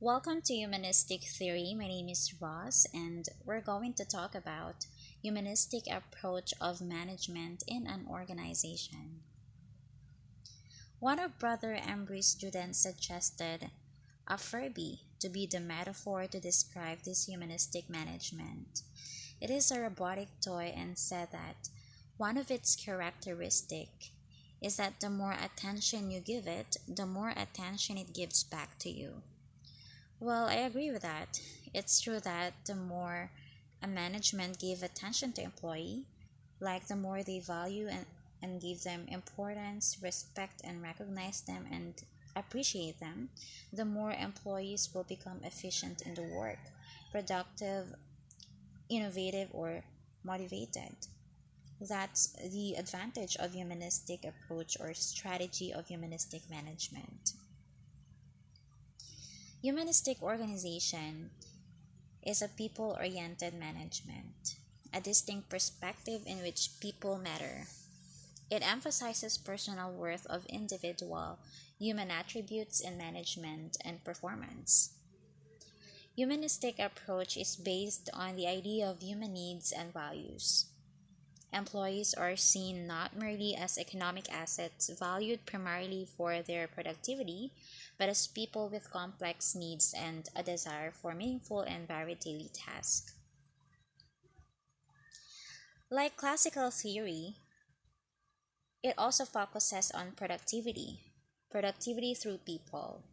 Welcome to Humanistic Theory. My name is Ross, and we're going to talk about humanistic approach of management in an organization. One of Brother Embry's students suggested a Furby to be the metaphor to describe this humanistic management. It is a robotic toy and said that one of its characteristic is that the more attention you give it, the more attention it gives back to you. Well, I agree with that. It's true that the more a management give attention to employee, like the more they value and give them importance, respect and recognize them and appreciate them, the more employees will become efficient in the work, productive, innovative or motivated. That's the advantage of humanistic approach or strategy of humanistic management. Humanistic organization is a people oriented management, a distinct perspective in which people matter. It emphasizes personal worth of individual human attributes in management and performance. Humanistic approach is based on the idea of human needs and values. Employees are seen not merely as economic assets valued primarily for their productivity, but as people with complex needs and a desire for meaningful and varied daily tasks. Like classical theory, it also focuses on productivity through people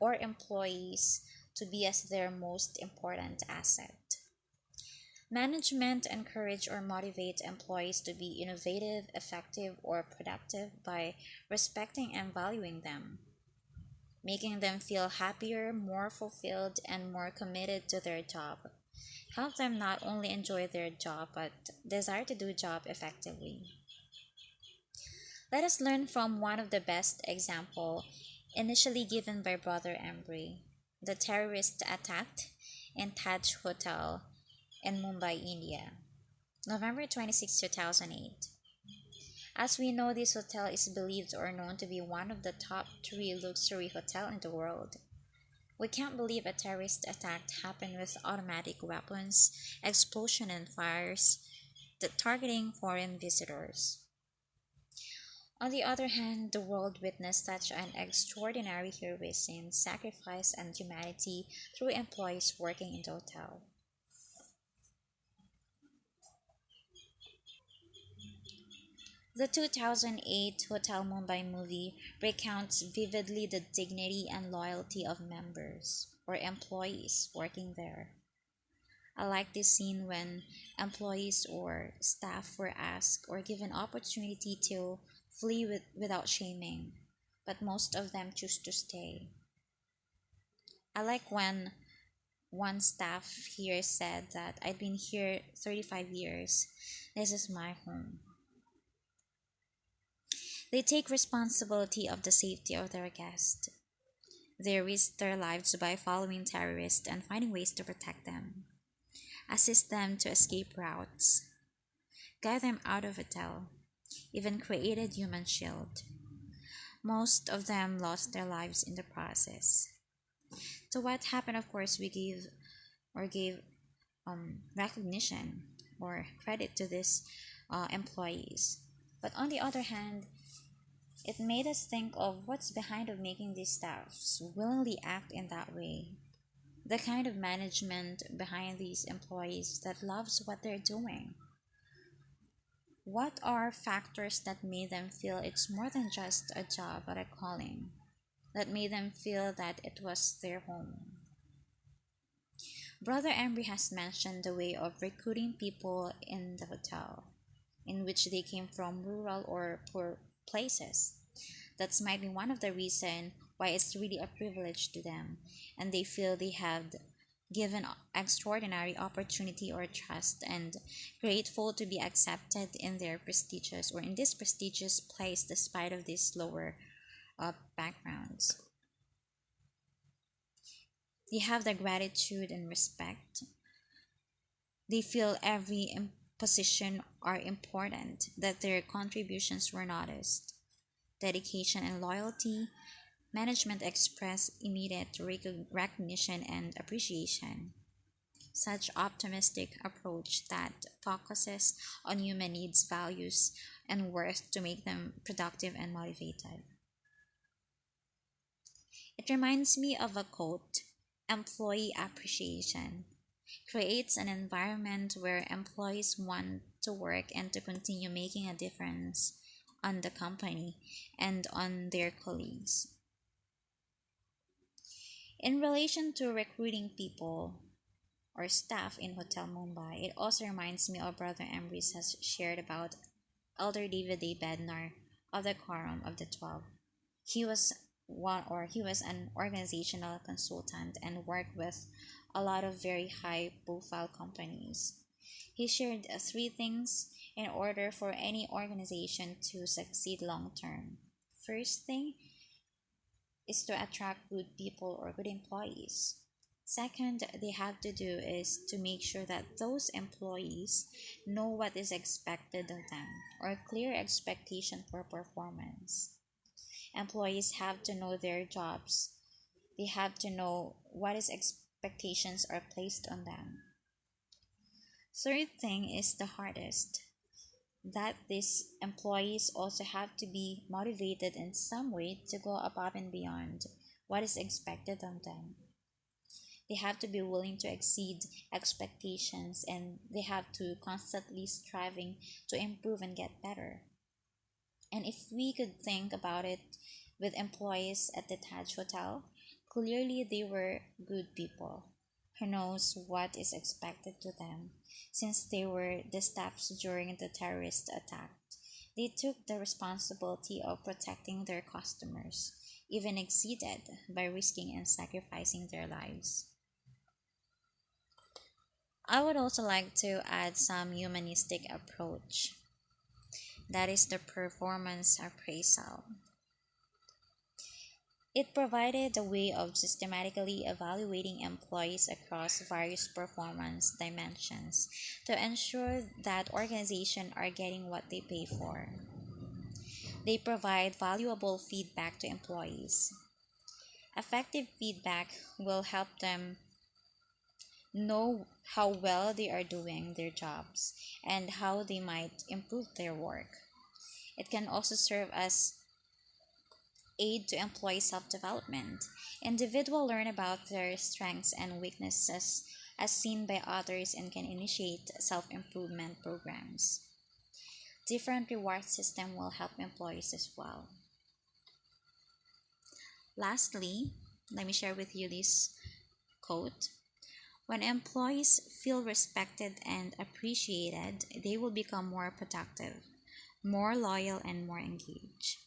or employees to be as their most important asset. Management encourage or motivate employees to be innovative, effective, or productive by respecting and valuing them, making them feel happier, more fulfilled, and more committed to their job. Help them not only enjoy their job but desire to do job effectively. Let us learn from one of the best example initially given by Brother Embry, the terrorist attack in Taj Hotel in Mumbai, India, November 26, 2008. As we know, this hotel is believed or known to be one of the top three luxury hotels in the world. We can't believe a terrorist attack happened with automatic weapons, explosion and fires that targeting foreign visitors. On the other hand, the world witnessed such an extraordinary heroism, sacrifice, and humanity through employees working in the hotel. The 2008 Hotel Mumbai movie recounts vividly the dignity and loyalty of members or employees working there. I like this scene when employees or staff were asked or given opportunity to flee without shaming, but most of them choose to stay. I like when one staff here said that I've been here 35 years. This is my home. They take responsibility of the safety of their guests. They risk their lives by following terrorists and finding ways to protect them, assist them to escape routes, guide them out of hotel, even created human shield. Most of them lost their lives in the process. So what happened? Of course, we gave recognition or credit to these employees. But on the other hand, it made us think of what's behind of making these staffs willingly act in that way. The kind of management behind these employees that loves what they're doing. What are factors that made them feel it's more than just a job but a calling? That made them feel that it was their home. Brother Embry has mentioned the way of recruiting people in the hotel, in which they came from rural or poor places. That's might be one of the reason why it's really a privilege to them, and they feel they have given extraordinary opportunity or trust and grateful to be accepted in their prestigious or in this prestigious place despite of these lower backgrounds. They have the gratitude and respect. They feel every position are important, that their contributions were noticed. Dedication and loyalty, Management express immediate recognition and appreciation. Such optimistic approach that focuses on human needs, values, and worth to make them productive and motivated. It reminds me of a quote: employee appreciation creates an environment where employees want to work and to continue making a difference on the company and on their colleagues. In relation to recruiting people or staff in Hotel Mumbai, it also reminds me of Brother Embry's has shared about Elder David A. Bednar of the Quorum of the Twelve. He was an organizational consultant and worked with a lot of very high profile companies. He shared three things in order for any organization to succeed long term. First thing is to attract good people or good employees. Second, they have to do is to make sure that those employees know what is expected of them or clear expectation for performance. Employees have to know their jobs. They have to know what is expectations are placed on them. Third thing is the hardest, that these employees also have to be motivated in some way to go above and beyond what is expected of them. They have to be willing to exceed expectations and they have to constantly striving to improve and get better. And if we could think about it with employees at the Taj Hotel, clearly they were good people who knows what is expected to them since they were the staffs during the terrorist attack. They took the responsibility of protecting their customers, even exceeded by risking and sacrificing their lives. I would also like to add some humanistic approach, that is the performance appraisal. It provided a way of systematically evaluating employees across various performance dimensions to ensure that organizations are getting what they pay for. They provide valuable feedback to employees. Effective feedback will help them know how well they are doing their jobs and how they might improve their work. It can also serve as aid to employee self-development. Individuals learn about their strengths and weaknesses as seen by others and can initiate self-improvement programs. Different reward system will help employees as well. Lastly, let me share with you this quote. When employees feel respected and appreciated, they will become more productive, more loyal, and more engaged.